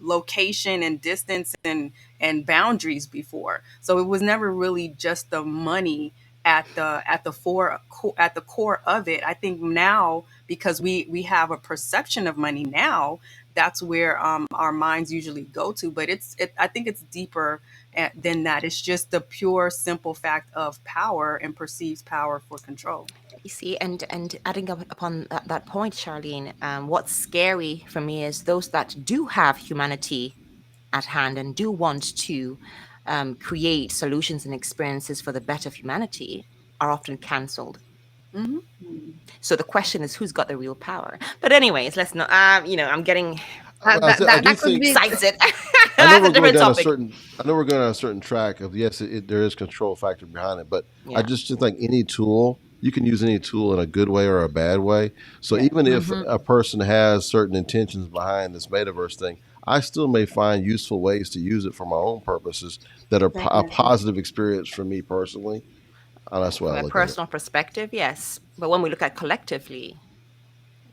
location and distance and boundaries before. So it was never really just the money at the core of it. I think now, because we have a perception of money now, that's where our minds usually go to. But I think it's deeper than that. It's just the pure, simple fact of power and perceived power for control. You see, and adding up upon that point, Charlene, what's scary for me is those that do have humanity at hand and do want to create solutions and experiences for the better of humanity are often cancelled. Hmm. So the question is, who's got the real power? But anyways, let's not. I'm getting I That do could think be. excited. I know That's a we're going different down a topic. certain. I know we're going down a certain track of yes, there is control factor behind it, but I Yeah. just think like any tool, you can use any tool in a good way or a bad way. So Yeah. even if Mhm. a person has certain intentions behind this metaverse thing, I still may find useful ways to use it for my own purposes that are a Definitely. positive experience for me personally. That's the way From I a look at it. personal perspective, yes. But when we look at collectively,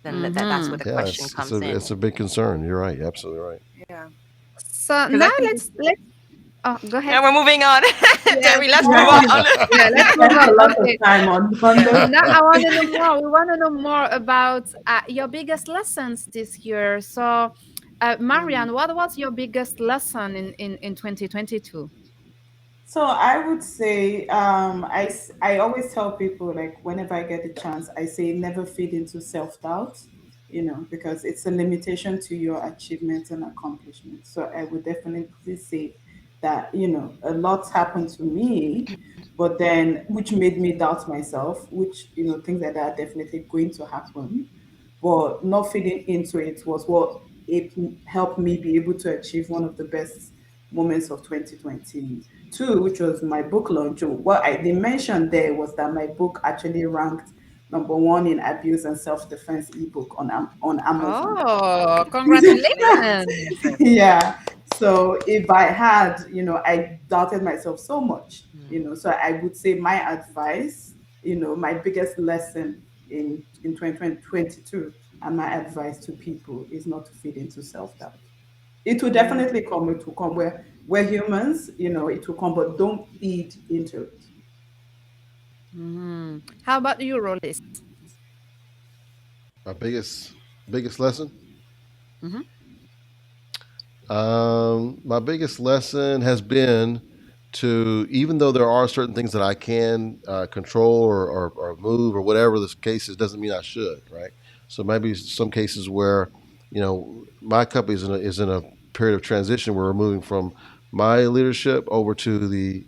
then that's where Mhm. the Yeah, question it's comes in. it's a big concern. You're right. You're absolutely right. Yeah. So because I now think let's oh, go ahead. Now we're moving on. Yes, Terry, let's Yeah, move I think on. yeah, we let's move spent on. a lot of Okay. time on Yeah. those. Now I want to know more. We want to know more about your biggest lessons this year. So, Marian, what was your biggest lesson in 2022? So I would say, I always tell people, like, whenever I get the chance, I say never feed into self-doubt, because it's a limitation to your achievements and accomplishments. So I would definitely say that, a lot's happened to me, but then which made me doubt myself, which, things like that are definitely going to happen. But not feeding into it was what it helped me be able to achieve one of the best moments of 2022, which was my book launch. What they mentioned there was that my book actually ranked number one in abuse and self-defense ebook on Amazon. Oh, Congratulations. congratulations! Yeah. So if I had, I doubted myself so much, Mm. so I would say my advice, my biggest lesson in 2022 and my advice to people is not to feed into self-doubt. It will Mm, definitely come, it will come. We're humans, it will come, but don't feed into it. mhm. How about you, Rollis? My biggest lesson. Hmm. My biggest lesson has been to, even though there are certain things that I can control or move or whatever the case is, doesn't mean I should, right? So maybe some cases where, my company is in a period of transition where we're moving from my leadership over to the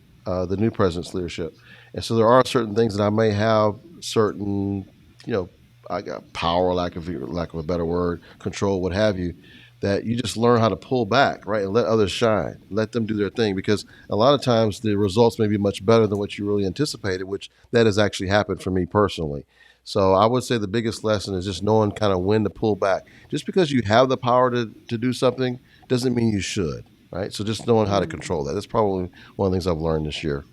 new president's leadership, and so there are certain things that I may have certain, you know, I got power, lack of a better word, control, what have you, that you just learn how to pull back, right, and let others shine, let them do their thing, because a lot of times the results may be much better than what you really anticipated, which that has actually happened for me personally. So I would say the biggest lesson is just knowing kind of when to pull back. Just because you have the power to do something doesn't mean you should, right? So just knowing how to Mm, control that. That's probably one of the things I've learned this year.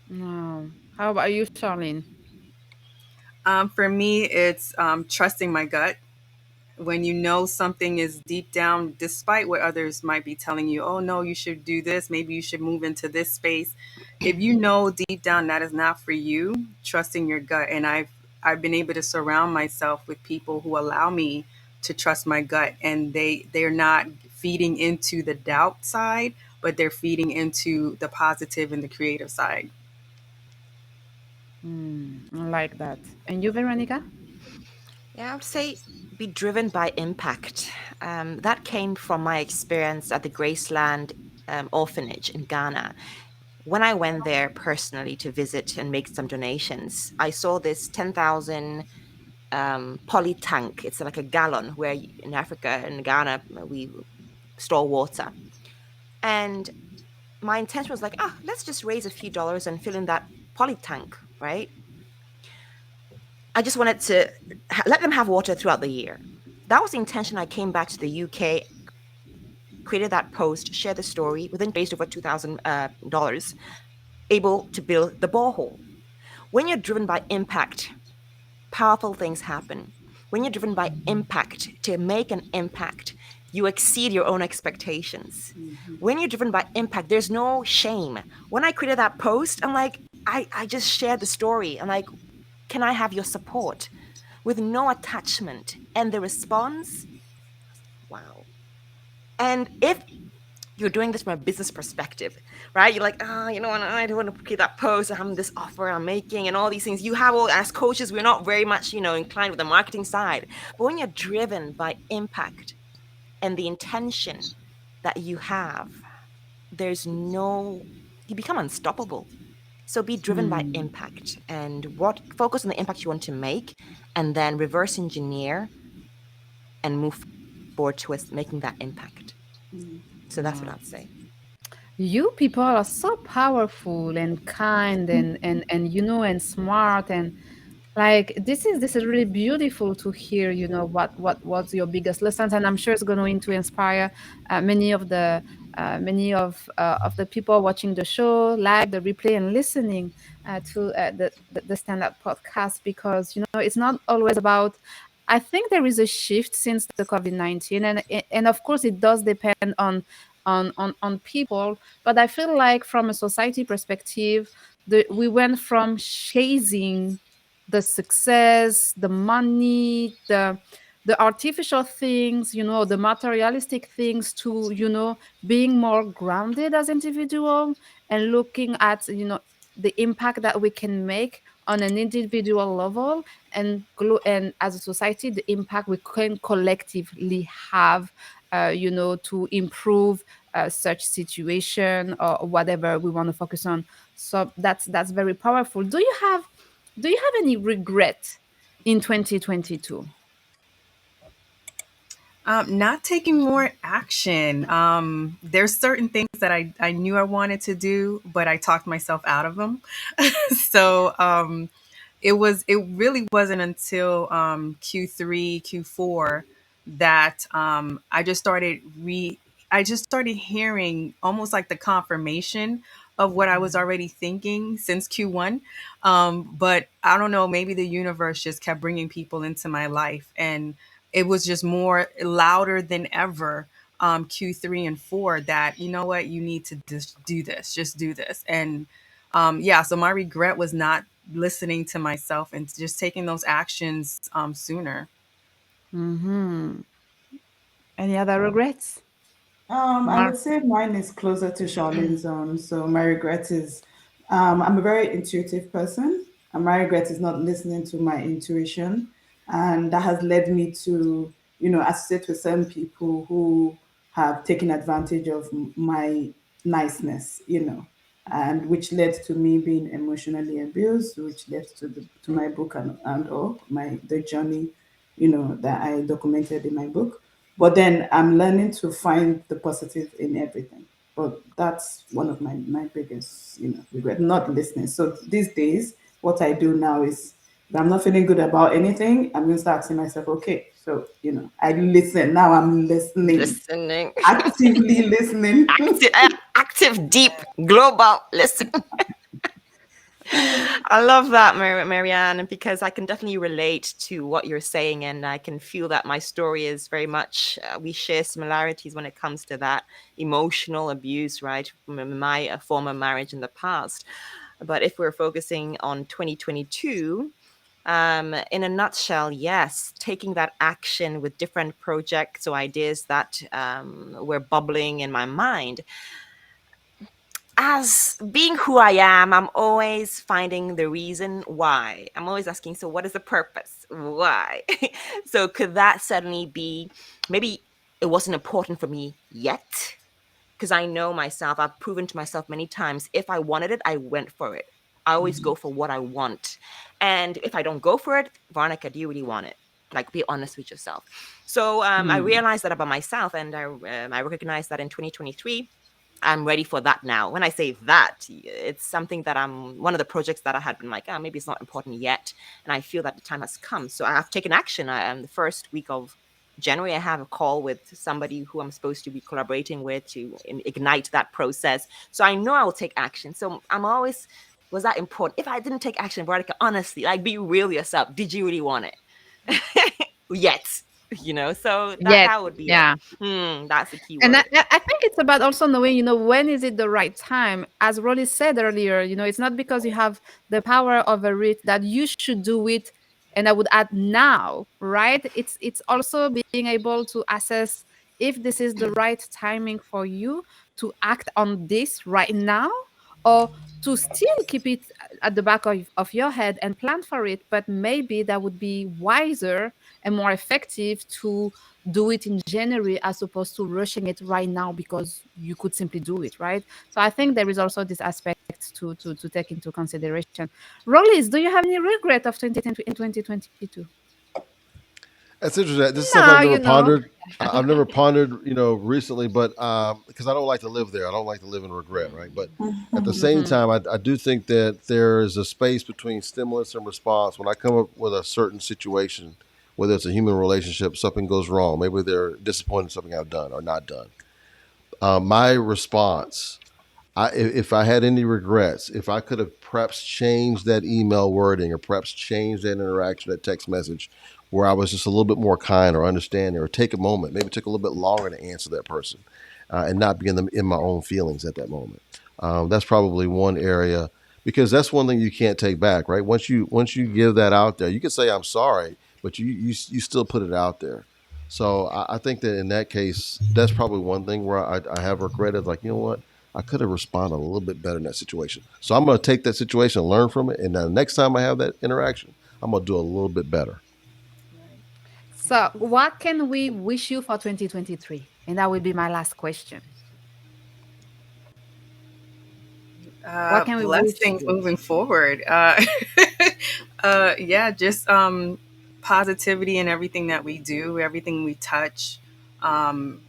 no. How about you, Charlene? for me, it's trusting my gut. When you know something is deep down, despite what others might be telling you, oh no, you should do this, maybe you should move into this space. If you know deep down that is not for you, trusting your gut. And I've been able to surround myself with people who allow me to trust my gut, and they're not feeding into the doubt side, but they're feeding into the positive and the creative side. I like that. And you, Veronica? Yeah, I would say be driven by impact. That came from my experience at the Graceland orphanage in Ghana. When I went there personally to visit and make some donations, I saw this 10,000 poly tank. It's like a gallon where in Africa, in Ghana, we store water. And my intention was like, let's just raise a few dollars and fill in that poly tank, right? I just wanted to let them have water throughout the year. That was the intention. I came back to the UK, created that post, shared the story, within raised over $2,000, able to build the borehole. When you're driven by impact, powerful things happen. When you're driven by impact, to make an impact, you exceed your own expectations. When you're driven by impact, there's no shame. When I created that post, I'm like, I just shared the story. I'm like, can I have your support? With no attachment. And the response, wow. And if you're doing this from a business perspective, right? You're like, I don't want to create that post. I'm this offer I'm making and all these things. You have all, as coaches, we're not very much, inclined with the marketing side. But when you're driven by impact and the intention that you have, you become unstoppable. So be driven by impact and what focus on the impact you want to make, and then reverse engineer and move forward towards making that impact. So that's what Wow. I'd say. You people are so powerful and kind and and smart, and like this is really beautiful to hear, what was your biggest lessons, and I'm sure it's going to inspire many of the people watching the show live, the replay, and listening to the stand up podcast, because it's not always about. I think there is a shift since the COVID-19, and of course it does depend on people. But I feel like from a society perspective, we went from chasing the success, the money, the artificial things, the materialistic things, to being more grounded as individual, and looking at the impact that we can make on an individual level, and as a society, the impact we can collectively have, to improve such situation, or whatever we want to focus on. So that's very powerful. Do you have any regret in 2022? Not taking more action. There's certain things that I knew I wanted to do, but I talked myself out of them. So it really wasn't until Q3, Q4 that I just started hearing almost like the confirmation of what I was already thinking since Q1. But I don't know, maybe the universe just kept bringing people into my life, and it was just more louder than ever, Q3 and 4, that, you know what, you need to just do this. And yeah, so my regret was not listening to myself and just taking those actions sooner. Mm-hmm. Any other regrets? I Mark? would say mine is closer to Charlene's own. So my regret is, I'm a very intuitive person, and my regret is not listening to my intuition, and that has led me to, associate with certain people who have taken advantage of my niceness, and which led to me being emotionally abused, which led to my book, and all my the journey, that I documented in my book. But then I'm learning to find the positive in everything. But that's one of my biggest, regret, not listening. So these days, what I do now is, if I'm not feeling good about anything, I'm going to start asking myself, okay, so, I listen. Now I'm listening, Listening. actively listening. Active, deep, global listen. I love that, Marianne, because I can definitely relate to what you're saying, and I can feel that my story is very much, we share similarities when it comes to that emotional abuse, right, from my former marriage in the past. But if we're focusing on 2022, in a nutshell, yes, taking that action with different projects or ideas that were bubbling in my mind. As being who I am, I'm always finding the reason why. I'm always asking, so what is the purpose? Why? So could that suddenly be, maybe it wasn't important for me yet? Because I know myself, I've proven to myself many times, if I wanted it, I went for it. I always go for what I want. And if I don't go for it, Veronica, do you really want it? Like, be honest with yourself. So I realized that about myself, and I recognized that in 2023. I'm ready for that now. When I say that, it's something that I'm one of the projects that I had been like, oh, maybe it's not important yet. And I feel that the time has come. So I have taken action. The first week of January, I have a call with somebody who I'm supposed to be collaborating with to ignite that process. So I know I will take action. So I'm always, was that important? If I didn't take action, Veronica, honestly, like, be real yourself. Did you really want it? Yet, so Yes. that would be it. Yeah. That's the key And I, word. I think it's about also knowing, when is it the right time? As Rolly said earlier, it's not because you have the power over it that you should do it. And I would add now, right? It's also being able to assess if this is the right timing for you to act on this right now, or to still keep it at the back of your head and plan for it. But maybe that would be wiser and more effective to do it in January as opposed to rushing it right now because you could simply do it, right? So I think there is also this aspect to take into consideration. Rollis, do you have any regret of 2010 in 2022? That's interesting. This is something I've No, never you know. pondered. I've never pondered, recently, but because I don't like to live there. I don't like to live in regret, right? But at the same Mhm. time, I do think that there is a space between stimulus and response. When I come up with a certain situation, whether it's a human relationship, something goes wrong. Maybe they're disappointed in something I've done or not done. My response, if I had any regrets, if I could have perhaps changed that email wording or perhaps changed that interaction, that text message, where I was just a little bit more kind or understanding, or take a moment, maybe it took a little bit longer to answer that person. and not be in my own feelings at that moment. That's probably one area, because that's one thing you can't take back, right? Once you give that out there, you can say I'm sorry, but you still put it out there. So I think that in that case, that's probably one thing where I have regretted, like, you know what, I could have responded a little bit better in that situation. So I'm going to take that situation and learn from it, and the next time I have that interaction, I'm going to do a little bit better. So, what can we wish you for 2023? And that will be my last question. What can we wish Blessings you? moving forward. Yeah, just positivity in everything that we do, everything we touch,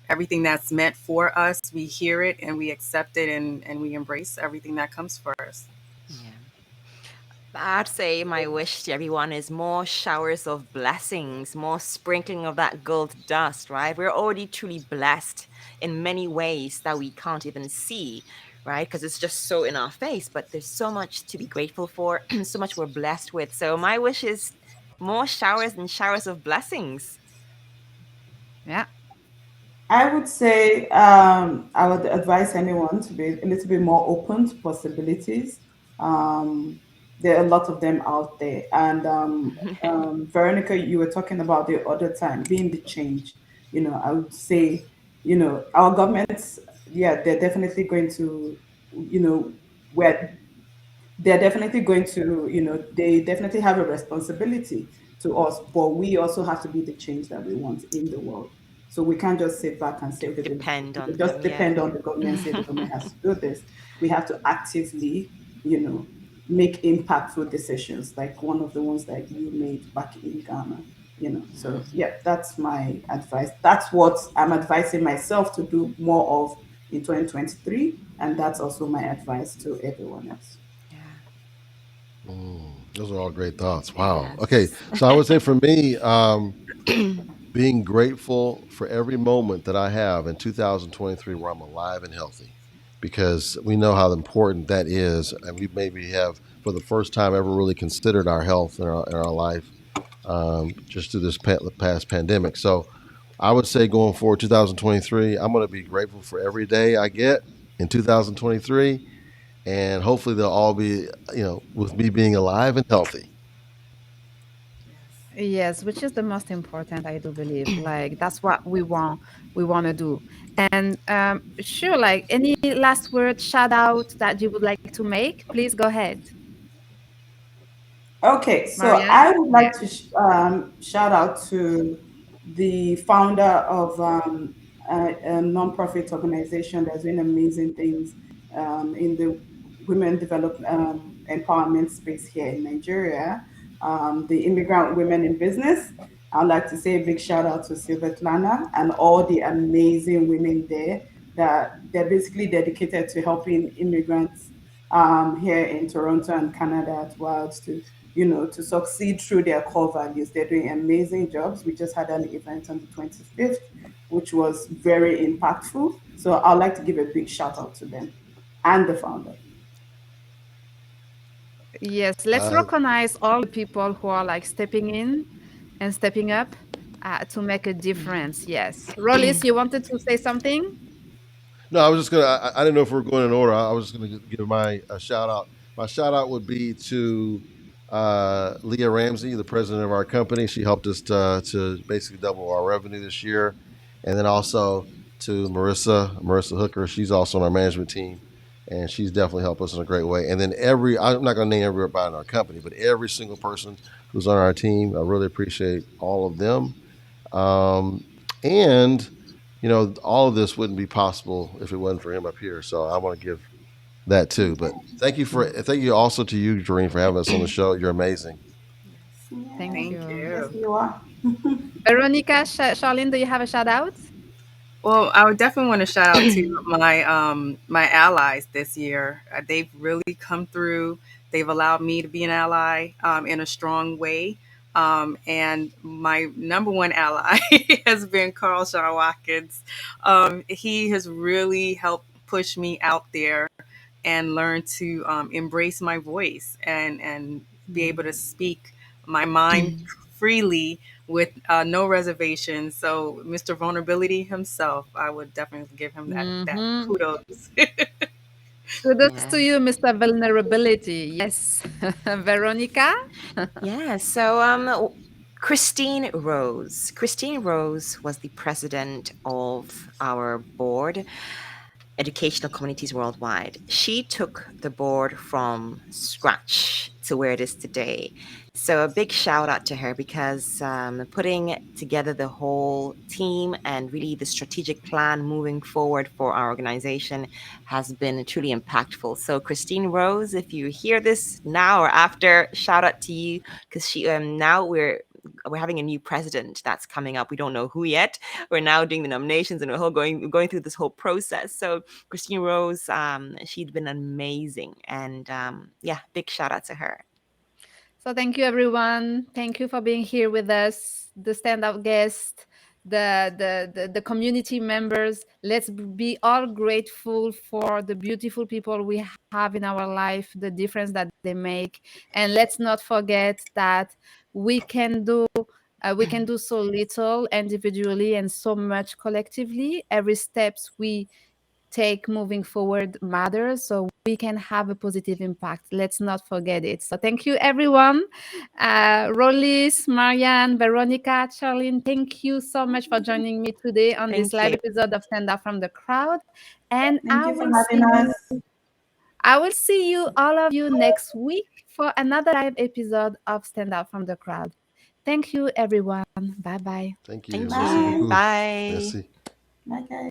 everything that's meant for us. We hear it and we accept it, and we embrace everything that comes for us. Yeah. I'd say my wish to everyone is more showers of blessings, more sprinkling of that gold dust, right? We're already truly blessed in many ways that we can't even see, right? Because it's just so in our face, but there's so much to be grateful for, so much we're blessed with. So my wish is more showers and showers of blessings. Yeah. I would say I would advise anyone to be a little bit more open to possibilities. Um, there are a lot of them out there. And Veronica, you were talking about the other time being the change. I would say, our governments, yeah, they're definitely going to, where they're definitely going to, they definitely have a responsibility to us, but we also have to be the change that we want in the world. So we can't just sit back and say, okay, Depend we on just them, yeah. depend on the government, say the government has to do this. We have to actively, you know, make impactful decisions, like one of the ones that you made back in Ghana. So yeah, that's my advice. That's what I'm advising myself to do more of in 2023. And that's also my advice to everyone else. Yeah. Those are all great thoughts. Wow. Okay, Yes. so I would say for me, being grateful for every moment that I have in 2023 where I'm alive and healthy, because we know how important that is, and we maybe have for the first time ever really considered our health in our life, just through this past pandemic. So I would say going forward, 2023, I'm going to be grateful for every day I get in 2023, and hopefully they'll all be, with me being alive and healthy. Yes, which is the most important, I do believe. Like that's what we want to do. And sure, like any last word shout out that you would like to make, please go ahead. Okay, so Marianne? I would Yeah. like to shout out to the founder of a nonprofit organization that's doing amazing things in the women develop empowerment space here in Nigeria, the Immigrant Women in Business. I'd like to say a big shout out to Silvetlana and all the amazing women there that they're basically dedicated to helping immigrants here in Toronto and Canada as well to succeed through their core values. They're doing amazing jobs. We just had an event on the 25th, which was very impactful. So I'd like to give a big shout out to them and the founder. Yes, let's Uh, recognize all the people who are like stepping in and stepping up to make a difference. Yes. Rollis, you wanted to say something? No, I was just gonna. I didn't know if we are going in order. I was just gonna give my shout out. My shout out would be to Leah Ramsey, the president of our company. She helped us to basically double our revenue this year, and then also to Marissa Hooker. She's also on our management team, and she's definitely helped us in a great way. And then I'm not gonna name everybody in our company, but every single person who's on our team, I really appreciate all of them. Um, and all of this wouldn't be possible if it wasn't for him up here. So I want to give that too. But thank you also to you, Doreen, for having us on the show. You're amazing. Thank Yeah, Thank you. yes, you. you are. Veronica, Charlene, do you have a shout out? Well, I would definitely want to shout out to my allies this year. They've really come through. They've allowed me to be an ally in a strong way. And my number one ally has been Carl Shaw Watkins. He has really helped push me out there and learn to embrace my voice and be able to speak my mind freely with no reservations. So Mr. Vulnerability himself, I would definitely give him that Mhm. kudos. Kudos to Yeah. you, Mr. Vulnerability. Yes. Veronica? Yeah. So, Christine Rose. Christine Rose was the president of our board, Educational Communities Worldwide. She took the board from scratch to where it is today. So, a big shout out to her because putting together the whole team and really the strategic plan moving forward for our organization has been truly impactful. So, Christine Rose, if you hear this now or after, shout out to you because now we're having a new president that's coming up. We don't know who yet. We're now doing the nominations and we're going through this whole process. So Christine Rose, she'd been amazing, and yeah, big shout out to her. So thank you, everyone. Thank you for being here with us, the standout guest, the community members. Let's be all grateful for the beautiful people we have in our life, the difference that they make, and let's not forget that we can do. We can do so little individually and so much collectively. Every steps we take moving forward matters, so we can have a positive impact. Let's not forget it. So thank you, everyone. Rollis, Marian, Veronica, Charlene, thank you so much for joining me today on this Thank live you. episode of Stand Up from the Crowd. And Thank you for having us. I will see you, all of you, next week for another live episode of Stand Out from the Crowd. Thank you, everyone. Bye bye. Thank you. Thank Merci you. Bye. beaucoup. Bye. Merci. Bye, guys.